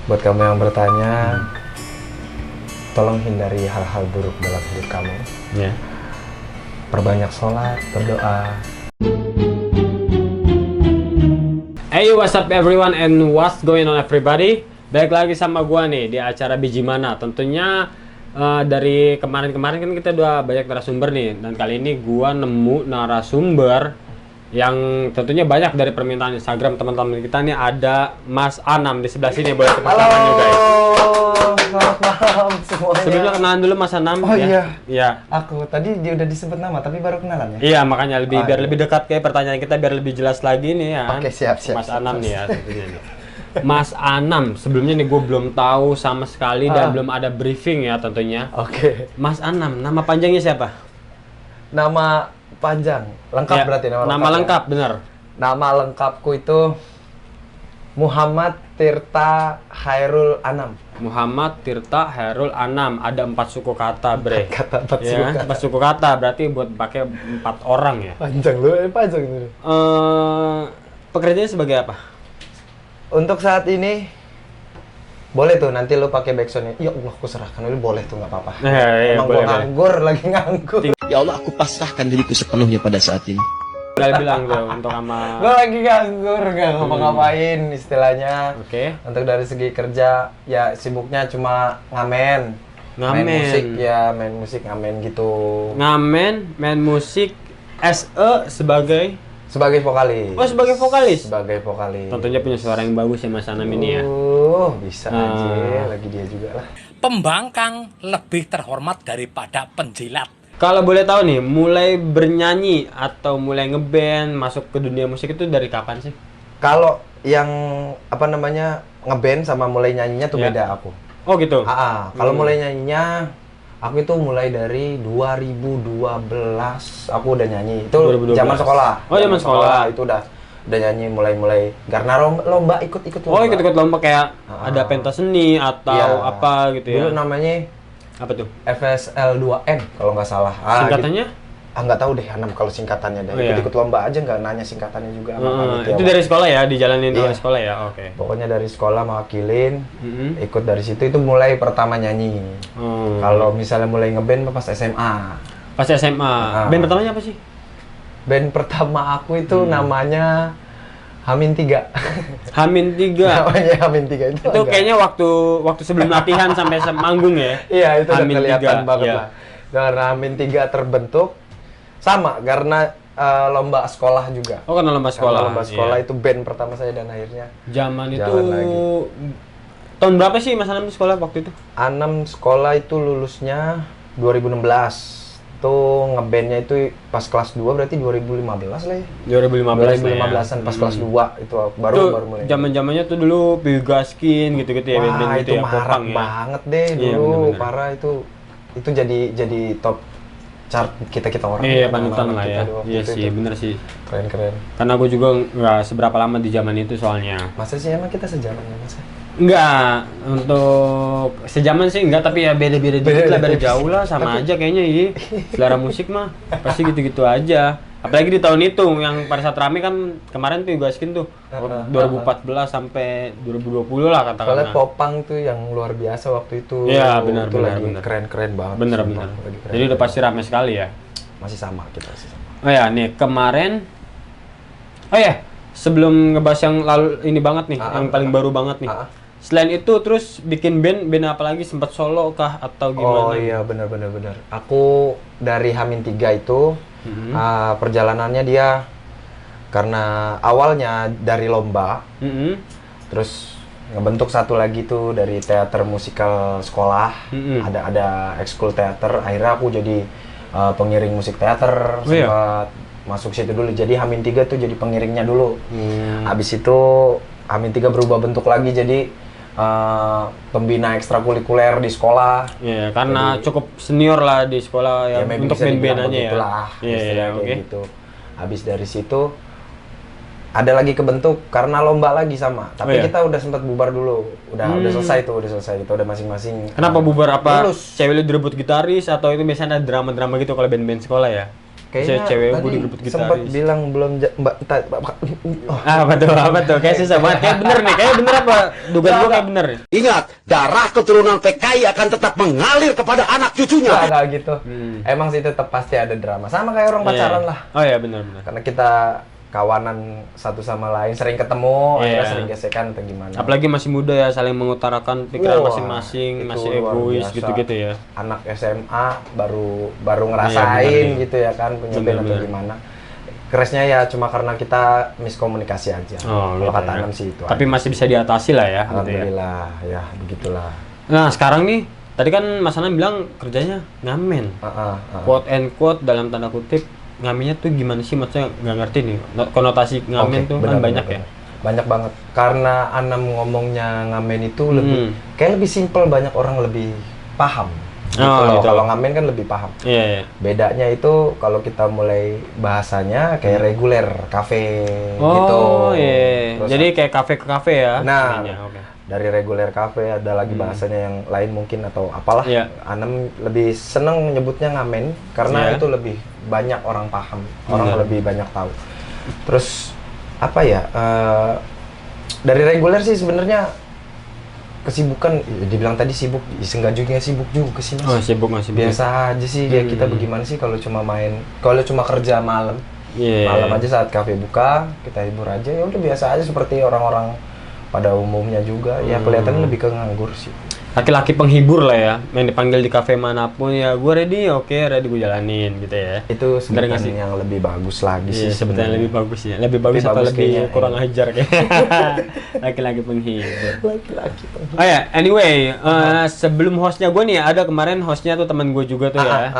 Buat kamu yang bertanya, tolong hindari hal-hal buruk dalam hidup kamu. Ya. Perbanyak sholat, berdoa. Hey, what's up everyone and what's going on everybody? Balik lagi sama gua nih di acara Biji Mana. Tentunya dari kemarin-kemarin kan kita udah banyak narasumber nih, dan kali ini gua nemu narasumber yang tentunya banyak dari permintaan Instagram teman-teman kita nih. Ada Mas Anam di sebelah sini, boleh tepuk tangan juga guys. Selamat malam semuanya. Sebelumnya kenalan dulu Mas Anam. Oh ya. iya. Iya. Aku tadi dia udah disebut nama tapi baru kenalan ya. Iya, makanya biar iya. lebih dekat kayak pertanyaan kita biar lebih jelas lagi nih ya. Oke, siap. Mas Anam nih ya tentunya nih. Mas Anam, sebelumnya nih gue belum tahu sama sekali dan belum ada briefing ya tentunya. Oke. Mas Anam, nama panjangnya siapa? Nama panjang, lengkap Ya, berarti nama lengkap, ya? bener. Nama lengkapku itu Muhammad Tirta Khairul Anam. Muhammad Tirta Khairul Anam. Ada 4 suku kata, bre. Empat Ya, suku kata. 4 suku kata, berarti buat pakai 4 orang ya. Panjang lu, panjang itu. Pekerjaannya sebagai apa? Untuk saat ini boleh tuh nanti lu pakai backsoundnya. Ya Allah, aku serahkan lu, boleh tuh nggak apa-apa. Iya, Emang boleh, gua nganggur, lagi nganggur. Ya Allah, aku pasrahkan diriku sepenuhnya pada saat ini. Udah bilang tuh untuk sama. Gua lagi nganggur, nggak ngapa-ngapain istilahnya. Oke. Untuk dari segi kerja, ya sibuknya cuma ngamen. Ngamen. Main musik ya, main musik ngamen gitu. Ngamen, main musik, SE sebagai Sebagai vokalis. Oh, sebagai vokalis. Sebagai vokalis. Tentunya punya suara yang bagus ya Mas Anam ini ya. Bisa aja, lagi dia juga lah. Pembangkang lebih terhormat daripada penjilat. Kalau boleh tahu nih, mulai bernyanyi atau mulai ngeband, masuk ke dunia musik itu dari kapan sih? Kalau yang ngeband sama mulai nyanyinya tuh Ya. beda aku. Oh gitu. Kalau mulai nyanyinya aku itu mulai dari 2012 aku udah nyanyi. Itu 2012. zaman sekolah. Oh, zaman sekolah. Itu udah nyanyi mulai karena lomba ikut lomba. Oh, ikut-ikut lomba kayak ada pentas seni atau Iya. apa gitu ya. Dulu namanya Apa tuh? FSL2N kalau nggak salah. Singkatannya? Nggak tahu deh Anam kalau singkatannya deh. Oh, iya. Ikut lomba aja nggak nanya singkatannya juga. sama panitia. Itu dari sekolah ya, dijalanin Iya. oleh sekolah ya. Oke. Pokoknya dari sekolah mewakilin, Mm-mm. ikut dari situ itu mulai pertama nyanyi. Oh. Kalau misalnya mulai ngeband pas SMA. Pas SMA. Band pertamanya apa sih? Band pertama aku itu namanya Hamin 3. Hamin 3. Namanya Hamin 3 itu. Itu agak- kayaknya waktu sebelum latihan sampai manggung ya. Iya, itu udah Hamin kelihatan 3, banget iya. lah. Karena Hamin 3 terbentuk sama karena lomba sekolah juga. Oh, karena lomba sekolah. Karena lomba sekolah Iya. itu band pertama saya dan akhirnya Zaman itu jalan lagi. tahun berapa sih Mas Anam sekolah waktu itu? Anam sekolah itu lulusnya 2016. Tuh ngebandnya itu pas kelas 2 berarti 2015 lah ya. 2015 2015-an pas kelas 2 itu baru Itu mulai. zaman-zamannya tuh dulu Piu Gaskin gitu-gitu ya, Wah, band-band gitu itu ya, marak popang ya. banget deh Iya, dulu, bener-bener. parah itu jadi top chart kita orang. Iya, anak-anak panutan lah kita ya. di waktu Iya itu. sih, bener sih. Keren. Karena gue juga nggak seberapa lama di zaman itu soalnya. Masa sih emang kita sejaman ya Mas? Enggak, untuk sejaman sih enggak, tapi ya beda-beda dikit lah, beda jauh lah, sama aja kayaknya iya. Selera musik mah pasti gitu-gitu aja. Apalagi di tahun itu yang pada saat rame kan kemarin tuh Gaskin tuh 2014 sampai 2020 lah Soalnya katakanlah. popang tuh yang luar biasa waktu itu. Iya, benar, itu benar, lagi benar. keren banget. Bener sumpah, bener. lagi keren. Jadi udah pasti rame sekali ya. Masih sama kita masih sama. Oh ya, nih kemarin. Oh ya, sebelum ngebahas yang lalu ini banget nih, yang paling baru banget nih. Selain itu terus bikin band apa lagi, sempat solo kah atau gimana? Oh iya benar. Aku dari Hamin 3 itu perjalanannya dia karena awalnya dari lomba, terus ngebentuk satu lagi tuh dari teater musikal sekolah, ada ekskul teater. Akhirnya aku jadi pengiring musik teater, Oh, iya? sempat masuk situ dulu. Jadi Hamin 3 tuh jadi pengiringnya dulu. Habis itu Hamin 3 berubah bentuk lagi jadi pembina ekstrakurikuler di sekolah. Iya, karena cukup senior lah di sekolah ya, maybe untuk bisa dibilang band-band aja ya. begitulah, Iya, istilahnya oke. kayak gitu. Habis dari situ ada lagi kebentuk karena lomba lagi sama. Tapi Oh, iya? kita udah sempat bubar dulu. Udah selesai kita udah masing-masing. Kenapa bubar, apa lulus. cewek lu direbut gitaris atau itu biasanya ada drama-drama gitu kalau band-band sekolah ya? kayaknya cewek tadi gue direbut gitaris. sempat bilang belum Mbak Apa tuh? Kayak susah banget. Kayak bener nih. Kayak bener apa? Dugaan gue kayak bener nih. Ingat, darah keturunan PKI akan tetap mengalir kepada anak cucunya. Nggak gitu. Emang sih tetap pasti ada drama. Sama kayak orang pacaran lah. Oh iya benar-benar. Karena kita kawanan satu sama lain, sering ketemu, Iya. akhirnya sering gesekan atau gimana. Apalagi masih muda ya, saling mengutarakan pikiran Wah, masing-masing, itu masih luar egois biasa. gitu-gitu ya. Anak SMA baru Iya, ngerasain bener, gitu ya kan, punya band atau Bener-bener. gimana. Crashnya ya cuma karena kita miskomunikasi aja. Oh, Kalau gitu kata ya. Anam sih itu. Tapi aja. masih bisa diatasi lah ya. Gitu ya. Alhamdulillah, ya begitulah. Nah sekarang nih, tadi kan Mas Anam bilang kerjanya ngamen. Quote and quote dalam tanda kutip, ngamennya tuh gimana sih? Maksudnya nggak ngerti nih. Konotasi ngamen Oke, tuh benar, kan banyak benar, ya. benar. Banyak banget. Karena Anam ngomongnya ngamen itu kayak lebih simpel, banyak orang lebih paham. Gitu Oh, loh. gitu. Kalau ngamen kan lebih paham. Iya, iya. Bedanya itu kalau kita mulai bahasanya kayak reguler kafe gitu. Oh iya. Terus Jadi kayak kafe ke kafe ya. Nah, ininya, oke. dari reguler kafe ada lagi bahasanya yang lain mungkin atau apalah. Iya. Anam lebih seneng nyebutnya ngamen karena Iya. itu lebih banyak orang paham, orang Benar. lebih banyak tahu. Terus apa ya? Dari reguler sih sebenarnya kesibukan, ya dibilang tadi sibuk, enggak juga sibuk juga sih Mas. Oh sibuk masih Biasa aja sih, kayak kita bagaimana sih kalau cuma main, kalau cuma kerja malam. Iya. Malam aja saat kafe buka, kita hibur aja, ya udah biasa aja seperti orang-orang pada umumnya juga. Ya kelihatannya lebih ke nganggur sih. Laki-laki penghibur lah ya, yang dipanggil di kafe manapun ya gue ready, oke ready gue jalanin gitu ya. Itu Bener nggak sebutan sih? yang lebih bagus lagi sih. Iya, sebetulnya lebih bagus ya. Lebih bagus Lebih atau bagus lebih kayaknya, kurang iya. ajar kayak. Laki-laki penghibur. Laki-laki penghibur. Oh ya, anyway, sebelum hostnya gue nih, ada kemarin hostnya tuh teman gue juga tuh ya.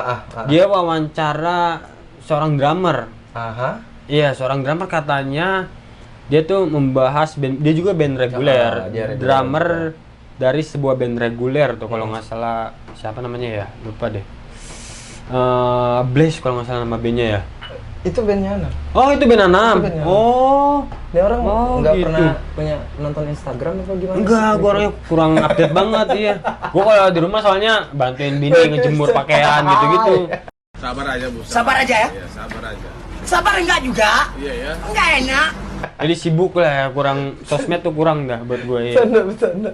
Dia wawancara seorang drummer. Aha. Iya, seorang drummer katanya dia tuh membahas band, dia juga band reguler, dia reguler drummer dari sebuah band reguler tuh kalau nggak salah siapa namanya ya, lupa deh. Blaze kalau nggak salah nama bandnya ya. Itu bandnya Anam. Oh itu band Anam. Itu band Anam. Oh Dia orang Oh, nggak gitu. pernah punya nonton Instagram apa gimana? enggak, sih? gue orangnya kurang update banget iya. Gue kalau di rumah soalnya bantuin bini ngejemur pakaian gitu-gitu. Sabar aja ya? Iya, sabar aja. Sabar enggak juga? Iya ya. Enggak enak. Jadi sibuk lah ya, kurang sosmed tuh kurang dah buat gue. Bercanda.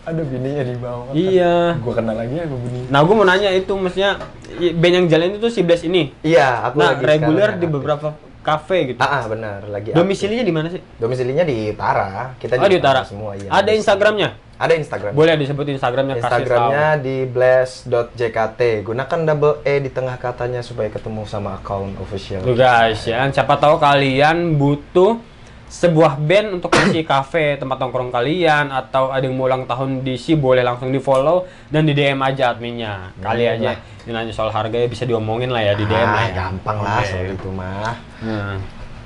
Ada bininya di bawah. Iya. Gua kenal lagi aku bini. Nah, gue mau nanya itu maksudnya band yang jalan itu si Blaze ini. Iya, aku Nah, lagi reguler sekarang di aktif. beberapa kafe gitu. Benar, lagi Domisilinya di mana sih? aktif. Domisilinya di Utara. Kita Oh, di Utara. semua iya. Ada Instagramnya? Ada Instagram. Boleh disebut Instagramnya, Instagramnya di bless.jkt. Gunakan double E di tengah katanya supaya ketemu sama akun official. Tuh guys ya, siapa tahu kalian butuh sebuah band untuk isi kafe, tempat nongkrong kalian, atau ada yang mau ulang tahun DC, boleh langsung di follow dan di DM aja adminnya. Kali Boleh aja ini nanya soal harganya bisa diomongin lah ya di DM lah ya. Gampang lah Oke. soal itu mah. Nah.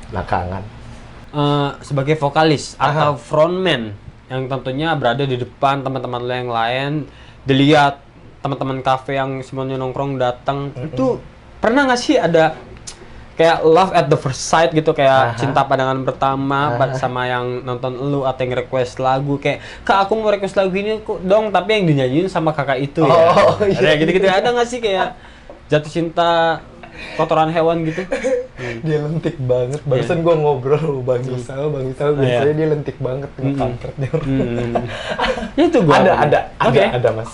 Belakangan. Sebagai vokalis atau frontman yang tentunya berada di depan teman-teman lo yang lain, dilihat teman-teman kafe yang semuanya nongkrong datang, itu pernah nggak sih ada kayak love at the first sight gitu, kayak cinta pandangan pertama sama yang nonton lu atau yang request lagu kayak, "Kak, aku mau request lagu ini kok dong," tapi yang dinyanyiin sama kakak itu ya. Oh, iya. Ada gitu-gitu, ada nggak sih kayak jatuh cinta kotoran hewan gitu? Dia lentik banget. Barusan gua ngobrol sama Bang Isal biasanya dia lentik banget ngekampretnya. Ya itu gua. Oke. Ada Mas.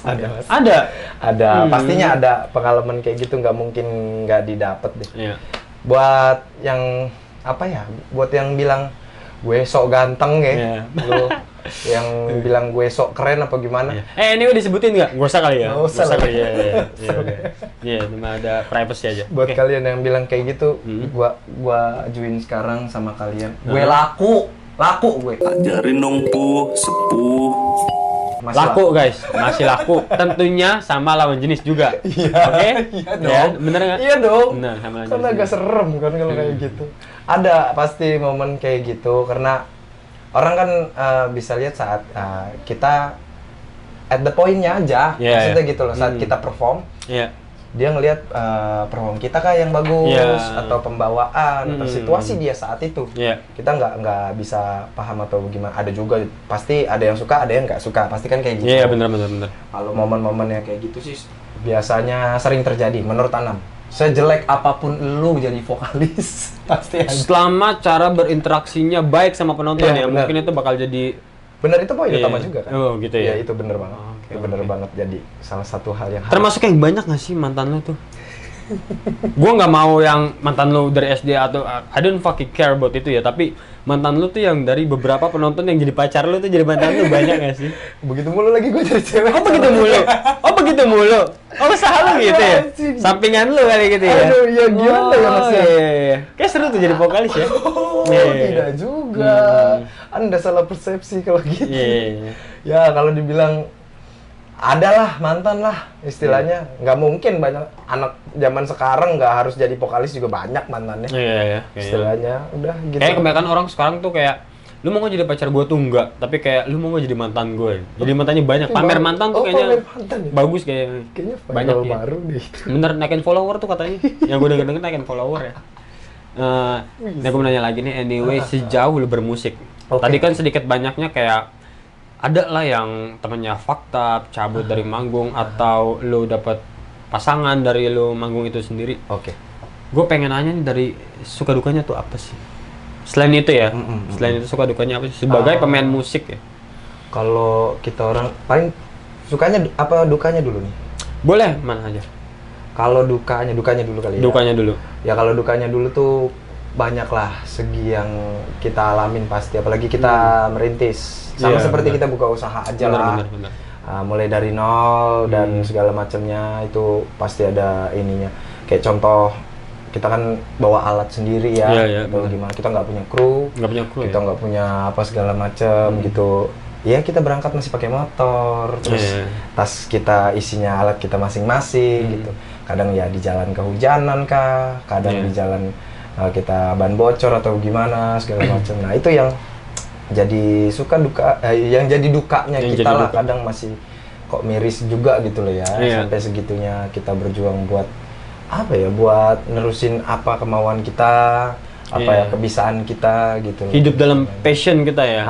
Ada. Ada, pastinya ada pengalaman kayak gitu, nggak mungkin nggak didapat deh. Iya. Buat yang apa ya? Buat yang bilang gue sok ganteng ya, Iya. lu yang bilang gue sok keren apa gimana? Ini udah disebutin nggak? Gak usah kali ya. Nggak usah lah. kali ya. Iya, cuma ada privacy aja. Buat Oke. kalian yang bilang kayak gitu, gua ajuin sekarang sama kalian. Gue laku gue. Ajarin dong Puh, sepuh. Masih Laku guys, masih laku. Tentunya sama lawan jenis juga. Oke? Iya Ya, dong. bener nggak? Iya dong. Bener, sama lawan Kan jenis agak juga. serem kan kalau kayak gitu. Ada pasti momen kayak gitu karena orang kan bisa lihat saat kita at the point-nya aja. Iya, Maksudnya iya. gitu loh, saat kita perform, Iya. dia ngelihat perform kita kah yang bagus Iya. atau pembawaan atau situasi dia saat itu. Iya. Kita nggak bisa paham atau gimana. Ada juga pasti ada yang suka, ada yang nggak suka. Pasti kan kayak gitu. Iya, bener. Kalau momen-momen yang kayak gitu sih biasanya sering terjadi menurut Anam. sejelek apapun lu jadi vokalis pasti ada. Selama cara berinteraksinya baik sama penonton Iya, ya, benar. mungkin itu bakal jadi Bener, itu poin Iya. utama juga kan? Oh, gitu ya? Iya, itu bener banget. Oke, Itu bener oke. banget jadi salah satu hal yang termasuk yang banyak nggak sih mantan lu tuh? Gua nggak mau yang mantan lu dari SD atau I don't fucking care about itu ya, tapi mantan lu tuh yang dari beberapa penonton yang jadi pacar lu tuh jadi mantan lu banyak nggak sih? begitu mulu lagi gue cari cewek. Oh begitu mulu? Oh begitu mulu? Oh selalu gitu ya? Anjing. Sampingan lu kali gitu ya? Aduh, ya gimana ya, Mas, ya? Iya. Kayak seru tuh jadi vokalis ya? Oh, Iya. tidak juga. Anda salah persepsi kalau gitu. Iya. Ya, kalau dibilang adalah mantan lah istilahnya. Nggak mungkin banyak anak zaman sekarang nggak harus jadi vokalis juga banyak mantannya. Iya ya. Istilahnya udah gitu. Kayak kebanyakan orang sekarang tuh kayak lu mau nggak jadi pacar gue tuh enggak, tapi kayak lu mau nggak jadi mantan gue. Jadi mantannya banyak. Pamer mantan tuh Oh, kayaknya pamer mantan ya? bagus kayaknya. Kayaknya banyak viral ya. baru deh. Bener naikin follower tuh katanya. Yang gue denger naikin follower ya. Nah, gue mau nanya lagi nih, anyway sejauh lu bermusik. Oke. Tadi kan sedikit banyaknya kayak ada lah yang temennya fucked up, cabut dari manggung, atau lu dapat pasangan dari lu manggung itu sendiri. Oke. Gue pengen nanya nih dari suka dukanya tuh apa sih? Selain itu ya, selain itu suka dukanya apa sih? Sebagai pemain musik ya. Kalau kita orang paling sukanya apa dukanya dulu nih? Boleh mana aja. Kalau dukanya dulu kali ya. Dukanya dulu. Ya kalau dukanya dulu tuh banyak lah segi yang kita alamin pasti, apalagi kita merintis. Sama Iya, seperti benar. kita buka usaha aja lah. Bener. Mulai dari nol dan segala macamnya itu pasti ada ininya. Kayak contoh kita kan bawa alat sendiri ya, Iya, iya, atau benar. gimana, kita nggak punya kru, Nggak punya kru kita ya? nggak punya apa segala macam gitu. Ya kita berangkat masih pakai motor, terus Iya. tas kita isinya alat kita masing-masing gitu. Kadang ya di jalan kehujanan kah, kadang Iya. di jalan kita ban bocor atau gimana segala macam. Nah itu yang jadi suka duka, yang jadi dukanya Yang kita jadi lah. duka. Kadang masih kok miris juga gitu loh ya, Iya. sampai segitunya kita berjuang buat apa ya, buat nerusin apa kemauan kita, apa Iya. ya kebisaan kita gitu loh. Hidup dalam passion kita ya.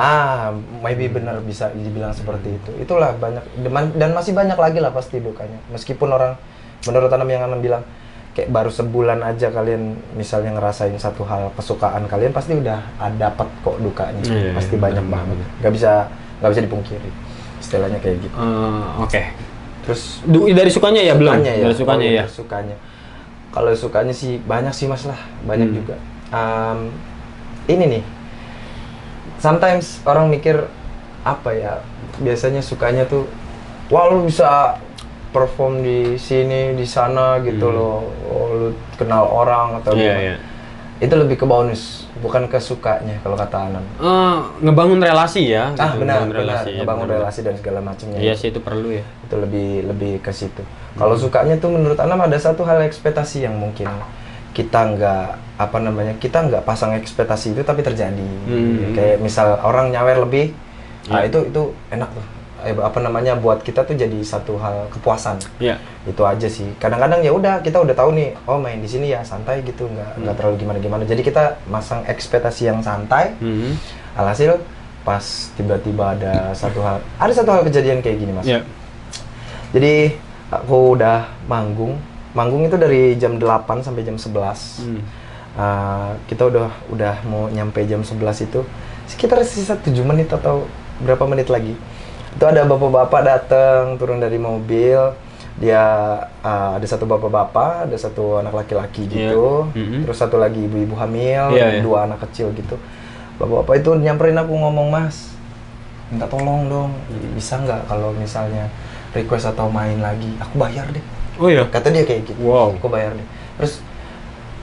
Maybe benar bisa dibilang seperti itu. Itulah banyak dan masih banyak lagi lah pasti dukanya. Meskipun orang menurut Anam yang Anam bilang kayak baru sebulan aja kalian misalnya ngerasain satu hal kesukaan kalian pasti udah dapat kok dukanya. Iya, Pasti benar, banyak benar, banget. benar. Nggak bisa dipungkiri. Istilahnya kayak gitu. Oke. Terus Dari sukanya ya belum? sukanya Dari sukanya Oh, ya. dari sukanya. Kalau sukanya sih banyak sih Mas lah, banyak juga. Ini nih, sometimes orang mikir apa ya, biasanya sukanya tuh, wah lu bisa perform di sini, di sana gitu loh, oh, lu kenal orang atau Iya, gimana. iya. Itu lebih ke bonus, bukan ke sukanya kalau kata Anam. Ngebangun relasi ya. Ah gitu, benar, relasi, ya, ngebangun benar. relasi dan segala macamnya. Iya sih itu perlu ya. Itu lebih ke situ. Kalau sukanya tuh menurut Anam ada satu hal ekspektasi yang mungkin kita nggak pasang ekspektasi itu tapi terjadi. Kayak misal orang nyawer lebih, itu enak tuh. Buat kita tuh jadi satu hal kepuasan. Iya. Itu aja sih. Kadang-kadang ya udah kita udah tahu nih, oh main di sini ya santai gitu, nggak terlalu gimana-gimana. Jadi kita masang ekspektasi yang santai. Alhasil pas tiba-tiba ada satu hal kejadian kayak gini Mas. Iya. Jadi aku udah manggung itu dari jam 8 sampai jam 11. Kita udah mau nyampe jam 11 itu sekitar sisa 7 menit atau berapa menit lagi. Itu ada bapak-bapak datang turun dari mobil. Dia ada satu bapak-bapak, ada satu anak laki-laki gitu. Terus satu lagi ibu-ibu hamil, Iya, iya. 2 anak kecil gitu. Bapak-bapak itu nyamperin aku ngomong, "Mas, minta tolong dong, bisa nggak kalau misalnya request atau main lagi, aku bayar deh." Oh iya. Kata dia kayak gitu. Wow. Aku bayar deh. Terus,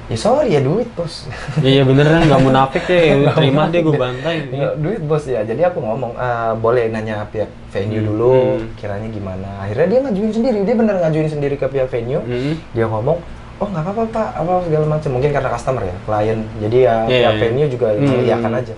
ya sorry ya duit bos. Iya beneran nggak munafik deh. Terima deh gue bantai. Ya, duit bos ya. Jadi aku ngomong, boleh nanya pihak venue dulu, kiranya gimana. Akhirnya dia ngajuin sendiri. Dia bener ngajuin sendiri ke pihak venue. Dia ngomong, oh nggak apa-apa pak, apa segala macam. Mungkin karena customer ya, klien. Jadi ya pihak venue juga mengiyakan aja.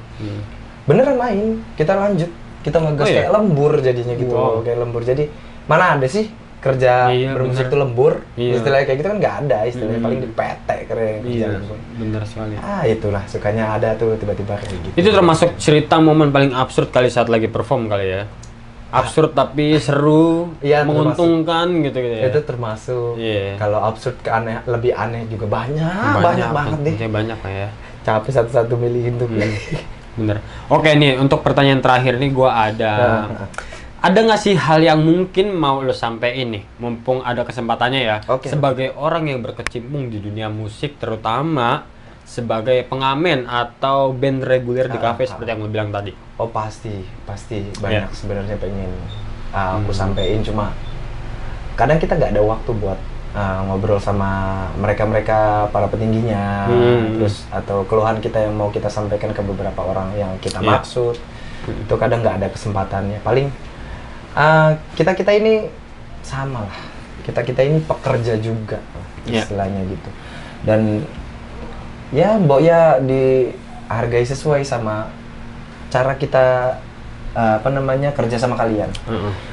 Beneran main, kita lanjut. Kita ngegas Oh, iya? kayak lembur jadinya gitu. Wow. Kayak lembur. Jadi mana ada sih kerja bermusik bener. itu lembur? Iya. Istilahnya kayak gitu kan nggak ada. Istilahnya paling di PT keren kerja Iya. lembur. Bener sekali. Itulah sukanya ada tuh tiba-tiba kayak gitu. Itu termasuk cerita momen paling absurd kali saat lagi perform kali ya. absurd tapi seru, Iya, menguntungkan gitu ya. Itu termasuk. Iya. Kalau absurd ke aneh, lebih aneh juga banyak banget deh. Banyak lah ya. Capek satu-satu milihin tuh. Bener. Oke nih, untuk pertanyaan terakhir nih gua ada nggak sih hal yang mungkin mau lo sampein nih, mumpung ada kesempatannya ya, sebagai orang yang berkecimpung di dunia musik, terutama sebagai pengamen atau band reguler di kafe seperti yang lo bilang tadi. Oh pasti banyak sebenarnya pengen aku sampein, cuma kadang kita nggak ada waktu buat ngobrol sama mereka para petingginya, terus atau keluhan kita yang mau kita sampaikan ke beberapa orang yang kita maksud, itu kadang nggak ada kesempatannya. Paling kita ini sama lah, kita ini pekerja juga istilahnya gitu, dan ya dihargai sesuai sama cara kita kerja sama kalian.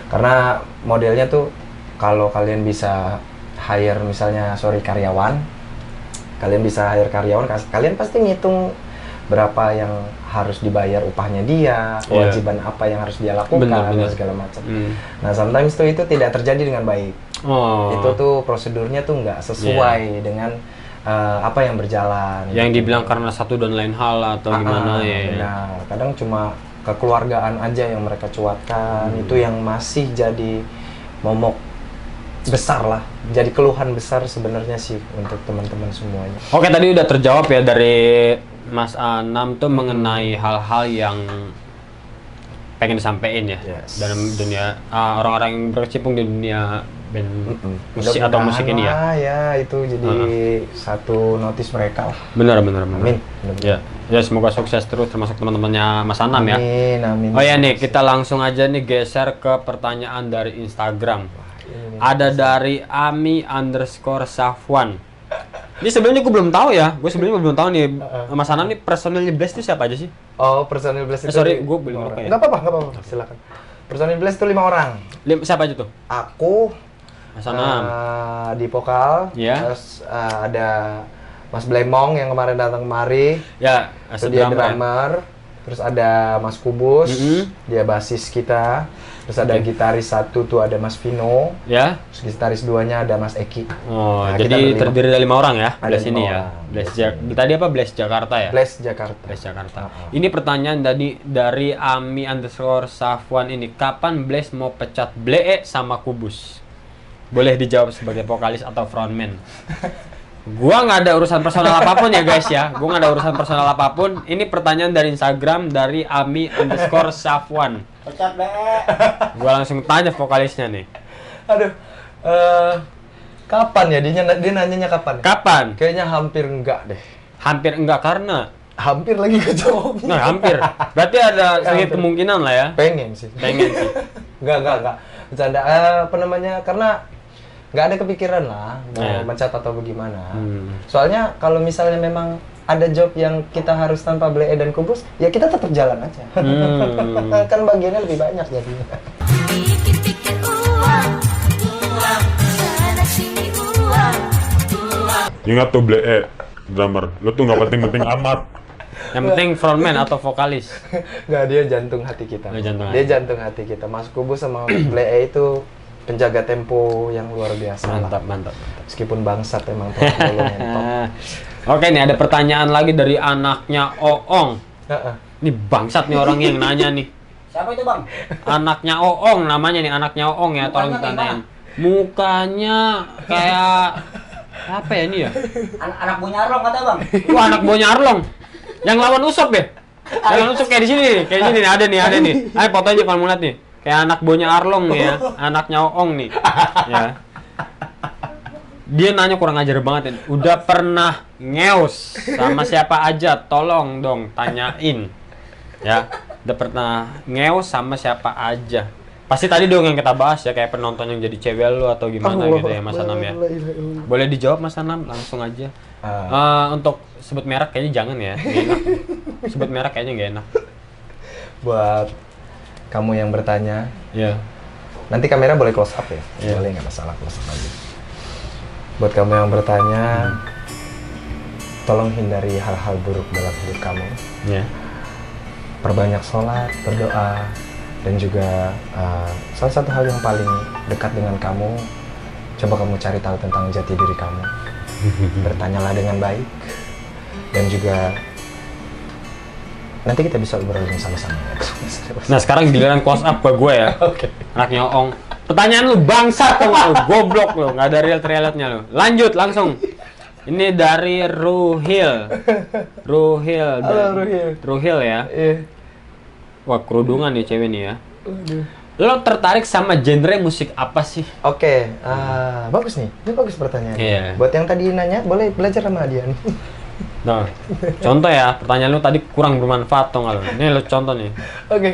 Karena modelnya tuh kalau kalian bisa hire misalnya karyawan, kalian pasti ngitung berapa yang harus dibayar upahnya dia, kewajiban apa yang harus dia lakukan, dan segala macam. Nah, sometimes itu tidak terjadi dengan baik. Itu tuh prosedurnya tuh nggak sesuai dengan apa yang berjalan. Yang dibilang karena satu dan lain hal atau gimana ya. Benar. Kadang cuma kekeluargaan aja yang mereka cuatkan, itu yang masih jadi momok besar lah, jadi keluhan besar sebenarnya sih untuk teman-teman semuanya. Oke, tadi udah terjawab ya dari Mas Anam tuh mengenai hal-hal yang pengen disampaikan ya dalam dunia orang-orang yang berkecimpung di dunia band musik atau musik ini ya. Ya itu jadi satu notis mereka lah. Benar. Amin. Ya semoga sukses terus termasuk teman-temannya Mas Anam ya. Amin. Oh ya nih, kita langsung aja nih geser ke pertanyaan dari Instagram. Ada dari Ami_Safwan. Ini sebelumnya gue belum tahu ya. Gue sebelumnya belum tahu nih Mas Anam nih personilnya Blast itu siapa aja sih? Oh, personil Blast itu. Sorry, gue belum tahu ya. Enggak apa-apa, silakan. Personil Blast itu 5 orang. Siapa aja tuh? Aku, Mas Anam, di vokal, terus ada Mas Blemong yang kemarin datang kemari. Ya, dia drummer. Terus ada Mas Kubus, dia basis kita. Terus ada gitaris satu tuh ada Mas Vino. Ya. Terus gitaris 2-nya ada Mas Eki. Oh, nah, jadi terdiri dari 5 orang ya? Blast ini ya. Tadi apa? Blast Jakarta ya? Blast Jakarta. Ini pertanyaan dari Ami_Safwan ini. Kapan Blast mau pecat Blee sama Kubus? Boleh dijawab sebagai vokalis atau frontman. Gua nggak ada urusan personal apapun ya guys ya. Gua nggak ada urusan personal apapun. Ini pertanyaan dari Instagram dari Ami_Safwan. Pecat be. Gua langsung tanya vokalisnya nih. Aduh, kapan ya dia nanyanya kapan? Kapan? Kayaknya hampir enggak deh. Hampir enggak karena hampir lagi kejawab. Nah, hampir. Berarti ada sedikit kemungkinan lah ya. Pengen sih. Enggak. Bercanda. Karena nggak ada kepikiran lah mau mencat atau bagaimana. Soalnya kalau misalnya memang ada job yang kita harus tanpa Blee dan Kubus, ya kita tetap jalan aja. Kan bagiannya lebih banyak jadinya. Ingat tuh Blee, drummer, lu tuh nggak penting-penting amat. Yang penting frontman atau vokalis? Nggak, dia jantung hati kita. Dia jantung hati kita. Mas Kubus sama Blee itu penjaga tempo yang luar biasa. Mantap. Meskipun bangsat emang top. Oke, nih ada pertanyaan lagi dari anaknya Oong. Ini bangsat nih orang yang nanya nih. Siapa itu bang? Anaknya Oong namanya nih, anaknya Oong ya, tolong ditanyain. Mukanya kayak apa ya ini ya? Anak buahnya Arlong kata bang. Wah, anak buahnya Arlong. Yang lawan Usop ya? Yang lawan Usop kayak di sini, kayak gini nih, ada nih. Ayo fotonya kalau mau lihat nih. Kayak anak buahnya Arlong nih ya, anaknya Oong nih. Ya. Dia nanya kurang ajar banget ya. Udah pernah ngeus sama siapa aja? Tolong dong tanyain. Ya, udah pernah ngeus sama siapa aja? Pasti tadi dong yang kita bahas ya, kayak penonton yang jadi cewek lu atau gimana gitu ya Mas Anam ya. Boleh dijawab Mas Anam langsung aja. Untuk sebut merek kayaknya jangan ya. Gak enak. Sebut merek kayaknya gak enak. Buat kamu yang bertanya, nanti kamera boleh close up ya? Boleh, nggak masalah close up aja. Buat kamu yang bertanya, tolong hindari hal-hal buruk dalam hidup kamu. Perbanyak sholat, berdoa, Dan juga salah satu hal yang paling dekat dengan kamu, coba kamu cari tahu tentang jati diri kamu. Bertanyalah dengan baik. Dan juga nanti kita bisa obrolin sama-sama. Nah sekarang giliran close up ke gue ya. Oke. Anak nyoong. Pertanyaan lu bangsat tuh, goblok lu, nggak ada real-realnya lu. Lanjut langsung. Ini dari Ruhil. Halo Ruhil. Ruhil ya. Iya. Wah kerudungan nih cewek nih ya. Lo tertarik sama genre musik apa sih? Oke, bagus nih. Ini bagus pertanyaannya. Iya. Buat yang tadi nanya, boleh belajar sama dia nih. Nah, contoh ya, pertanyaan lu tadi kurang bermanfaat toh nggak lo? Nih lo contoh nih. Oke.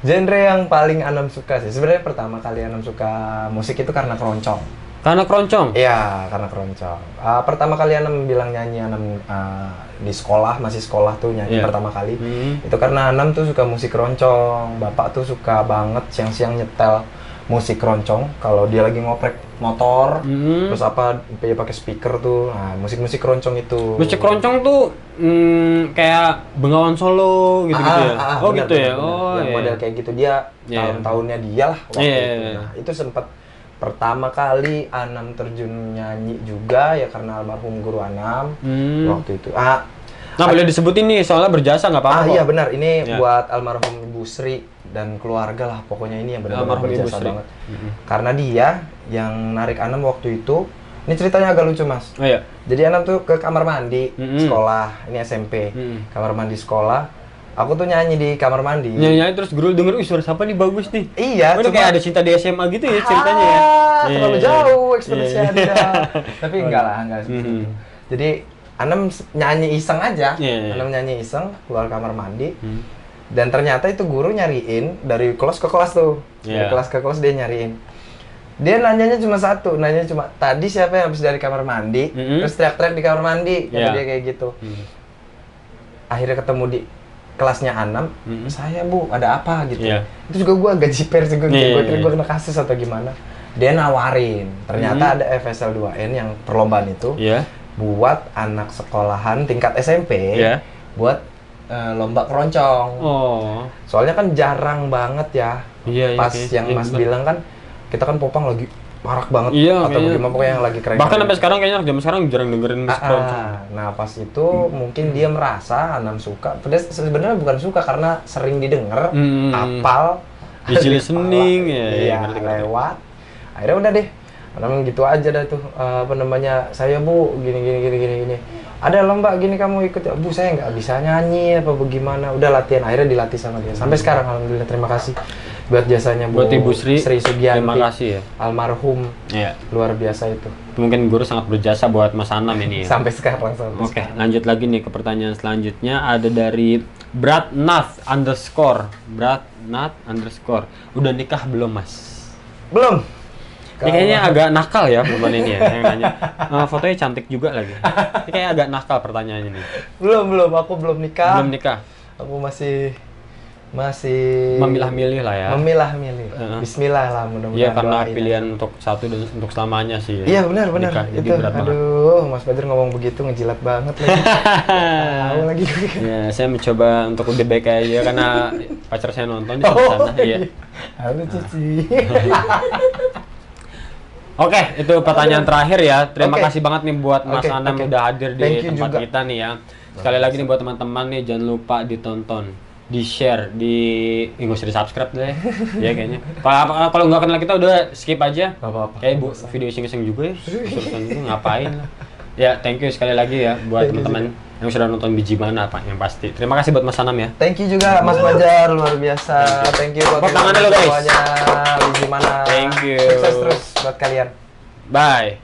Genre yang paling Anam suka sih. Sebenarnya pertama kali Anam suka musik itu karena keroncong. Karena keroncong? Iya, karena keroncong. Pertama kali Anam bilang nyanyi, Anam di sekolah, masih sekolah tuh nyanyi pertama kali. Itu karena Anam tuh suka musik keroncong. Bapak tuh suka banget siang-siang nyetel musik keroncong. Kalau dia lagi ngoprek motor, terus apa dia pakai speaker tuh. Nah, musik-musik keroncong itu. Musik keroncong tuh kayak Bengawan Solo gitu-gitu ya? Oh benar, gitu ya? benar. Oh yang iya. model kayak gitu dia tahun-tahunnya dia lah waktu itu. Nah, itu sempat pertama kali Anam terjun nyanyi juga ya karena almarhum guru Anam waktu itu. Nah boleh disebutin nih soalnya berjasa nggak apa-apa. Iya benar, ini buat almarhum Ibu Sri dan keluarga lah, pokoknya ini yang benar-benar berjasa banget. Karena dia yang narik Anam waktu itu, ini ceritanya agak lucu mas. Oh iya. Jadi Anam tuh ke kamar mandi sekolah, ini SMP, kamar mandi sekolah. Aku tuh nyanyi di kamar mandi. Nyanyi terus guru denger, suara siapa nih bagus nih. Iya, cuma kayak ada cinta di SMA gitu ya ceritanya ya. Terlalu jauh ekspektasi Anda. Tapi enggak lah, enggak seperti itu. Jadi Anam nyanyi iseng aja. Anam nyanyi iseng keluar kamar mandi. Dan ternyata itu guru nyariin dari kelas ke kelas tuh. Dari kelas ke kelas dia nyariin. Dia nanyanya cuma satu, nanya cuma tadi siapa yang habis dari kamar mandi, terus teriak-teriak di kamar mandi, kata dia kayak gitu. Akhirnya ketemu di kelasnya Anam, saya bu, ada apa gitu. Itu juga gue agak jiper sih, gue kira gue kena kasus atau gimana. Dia nawarin, ternyata ada FSL 2N yang perlombaan itu buat anak sekolahan tingkat SMP, buat lomba keroncong. Soalnya kan jarang banget ya, pas yang mas bilang kan, kita kan popang lagi marak banget atau bagaimana pokoknya yang lagi keren. Bahkan sampai sekarang kayaknya zaman sekarang jarang dengerin musik keroncong. Nah pas itu mungkin dia merasa Anam suka. Padahal sebenarnya bukan suka karena sering didengar, apal, easy listening lewat. Akhirnya udah deh, Anam gitu aja dah tuh. Apa namanya, saya bu gini. Ada lomba gini kamu ikut ya? Bu saya nggak bisa nyanyi apa bagaimana. Udah latihan, akhirnya dilatih sama dia. Sampai sekarang alhamdulillah, terima kasih buat jasanya Bu. Buat Ibu Sri Sugianti. terima kasih ya. Almarhum. Luar biasa itu. Mungkin guru sangat berjasa buat Mas Anam ini ya. Sampai sekarang. Oke, lanjut lagi nih ke pertanyaan selanjutnya. Ada dari Bratnath_. Udah nikah belum Mas? Belum. Ini kayaknya agak nakal ya perempuan ini ya yang nanya. Fotonya cantik juga lagi. Ini kayak agak nakal pertanyaannya nih. Belum. Aku belum nikah. Belum nikah. Aku masih memilah-milih lah ya. Memilah-milih. Bismillah lah mudah-mudahan. Iya karena pilihan untuk satu dan untuk selamanya sih. Iya benar. Jadi itu. berat banget. Aduh, Mas Badr ngomong begitu ngejilat banget lagi. Tahu lagi. Ya, saya mencoba untuk lebih baik aja karena pacar saya nonton di sana. Iya. Halo Cici. Oke, itu pertanyaan terakhir ya. Terima kasih banget nih buat Mas Anam udah hadir di tempat juga. kita nih ya. Sekali lagi nih buat teman-teman nih, jangan lupa ditonton, di-share, nggak usah di-subscribe deh ya kayaknya. Kalau nggak kenal kita udah skip aja. Nggak apa-apa. Kayak video iseng-iseng juga ya. Urusan itu ngapain lah. Ya, thank you sekali lagi ya buat teman-teman yang sudah nonton Biji Mana Pak yang pasti. Terima kasih buat Mas Anam ya. Thank you juga Mas Bajar, luar biasa. Thank you buat tangannya lo guys. semuanya. Biji Mana. Thank you. Sukses terus buat kalian. Bye.